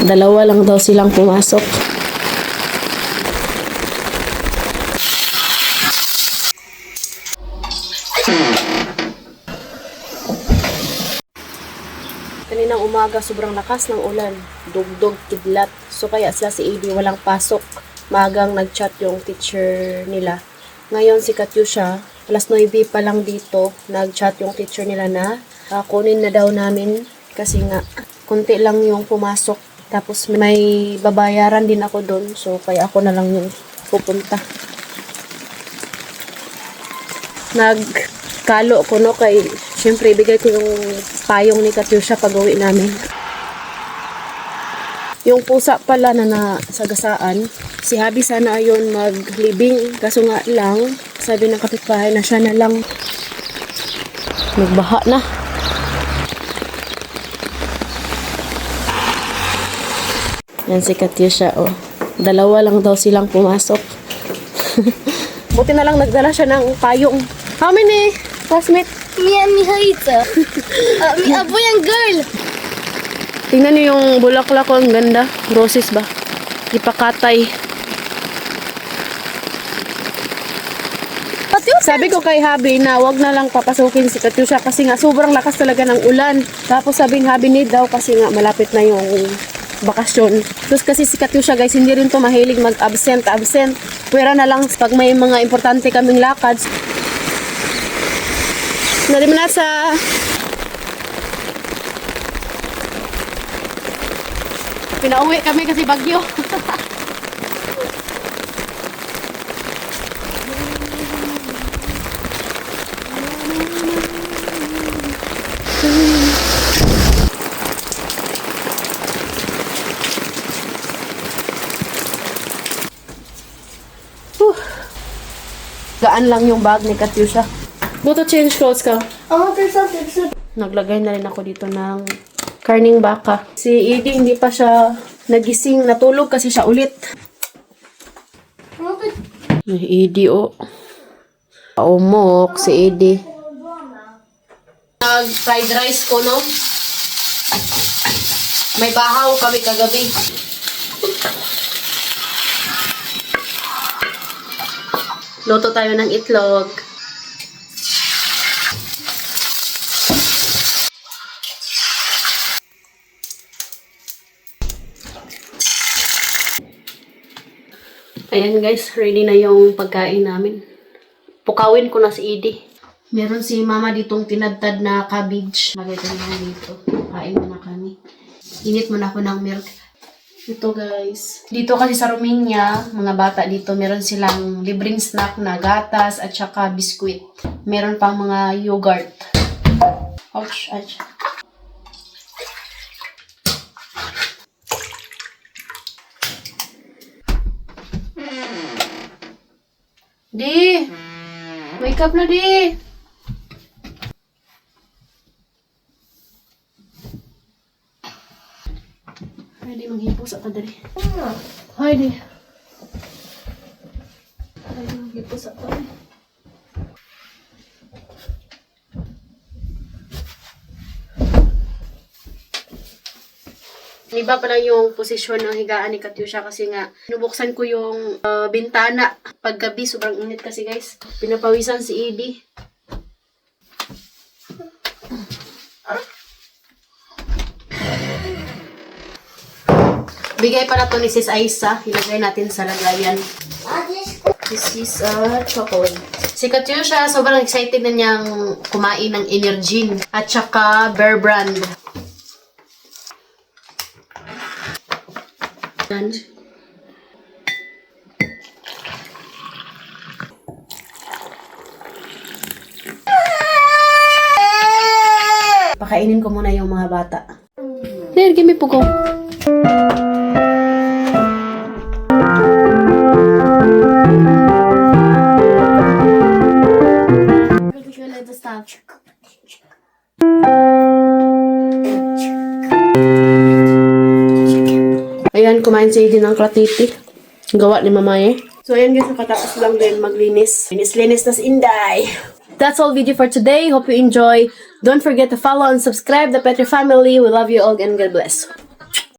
Dalawa lang daw silang pumasok. Kaninang umaga, sobrang lakas ng ulan. Dugdog, kidlat. So kaya sila si Edi walang pasok. Magang nag-chat yung teacher nila. Ngayon si Katyusha, alas 9 pa lang dito, nag-chat yung teacher nila na kunin na daw namin kasi nga konti lang yung pumasok. Tapos may babayaran din ako doon. So kaya ako na lang yung pupunta. Nagkalo ko no kay syempre ibigay ko yung payong ni Katyusha pag uwi namin. Yung pusa pala na nasagasaan, si Habi sana ayon maglibing. Kaso nga lang, sabi ng kapitbahay na siya na lang. Nagbaha na. Yan si Katyusha, oh. Dalawa lang daw silang pumasok. Buti na lang nagdala siya ng payong. How many classmates? Me and Mihaita. Me abo yung girl. Tingnan niyo yung bulaklak ko, ang ganda. Roses ba? Ipakatay. Sabi ko kay Habi na wag na lang papasukin si Katyusha kasi nga sobrang lakas talaga ng ulan. Tapos sabing Habi need daw kasi nga malapit na yung bakasyon. Tapos kasi si Katyusha guys, hindi rin to mahilig mag-absent. Pwera na lang pag may mga importante kaming lakad. Nalimanasa. Pinauwi kami kasi bagyo. Gaan lang yung bag ni Katyusha. Go to change clothes ka. There's something. Naglagay na rin ako dito ng karning baka. Si Edi hindi pa siya nagising, natulog kasi siya ulit. Edi oh. Umok si Edi. Nag-fried rice ko, no? May bahaw kami kagabi. Luto tayo ng itlog. Ayan guys, ready na yung pagkain namin. Pukawin ko na si Edi. Meron si mama ditong tinadtad na cabbage. Lagay ko na dito. Kain muna kami. Init muna ako ng milk. Ito guys. Dito kasi sa Romania, mga bata dito, meron silang libreng snack na gatas at saka biskuit. Meron pang mga yogurt. Ouch, ouch. Di! Wake up na, Di! Ay, Di, manghipos ako dali. Ay, Di. Ay, Di, manghipos ako. Iba pa lang yung posisyon ng higaan ni Katyusha kasi nga nubuksan ko yung bintana. Paggabi, sobrang init kasi guys. Pinapawisan si Edi. Bigay pala to ni Sis Aisa. Ilagay natin sa lagayan. This is chocolate. Si Katyusha, sobrang excited na niyang kumain ng Energin at saka Bear Brand. Pakainin ko muna yung mga bata. There, give me pugo. Ayan, kumain si Edi ng kratiti. Gawa ni mamaye. So, ayan guys, nakatapos lang din maglinis. Linis-linis tas inday. That's all video for today. Hope you enjoy. Don't forget to follow and subscribe the Petri family. We love you all and God bless.